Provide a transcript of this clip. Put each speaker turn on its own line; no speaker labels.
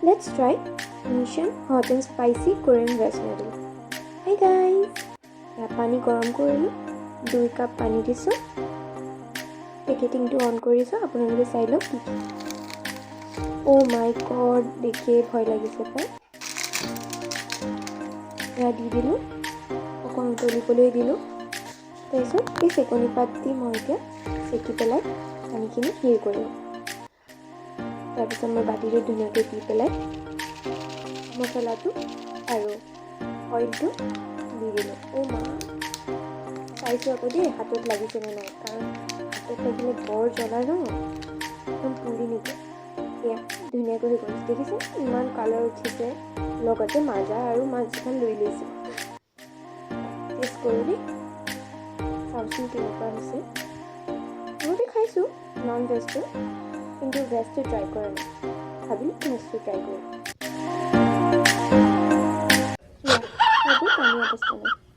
Let's try Mission Hot and Spicy Korean Veg Noodle. Hi guys! পানী গৰম কৰিলোঁ 2 cup পানী দিছোঁ পেকেটিংটো অন কৰিছোঁ আপোনালোকে চাই লওক কি ও মাই গড দেখিয়ে ভয় লাগিছে পাই এয়া দি দিলোঁ অকণ উতলিবলৈ দিলোঁ তাৰপিছত এই চেকনি পাত দি মই এতিয়া চেকি পেলাই পানীখিনি হেৰি কৰিলোঁ তাৰপিছত মই বাতিটো ধুনীয়াকৈ দি পেলাই মছলাটো আৰু অইলটো দি দিলোঁ মা চাইছোঁ আকৌ দেই হাতত লাগিছেনে নাই কাৰণ হাতত লাগিলে বৰ জ্বলা ন একদম পুৰি নিদিয়ে এয়া ধুনীয়াকৈ হৈ গৈছে দেখিছে ইমান কালাৰ উঠিছে লগতে মাজা আৰু মাছখন লৈ লৈছোঁ টেষ্ট কৰোঁ দেই চাওঁচোন কেনেকুৱা হৈছে মইতো খাইছোঁ নন ভেজটো কিন্তু ভেজটো ট্ৰাই কৰা নাই ভাবিলোঁ ভেজটো ট্ৰাই কৰোঁ পানী অৱস্থা নাই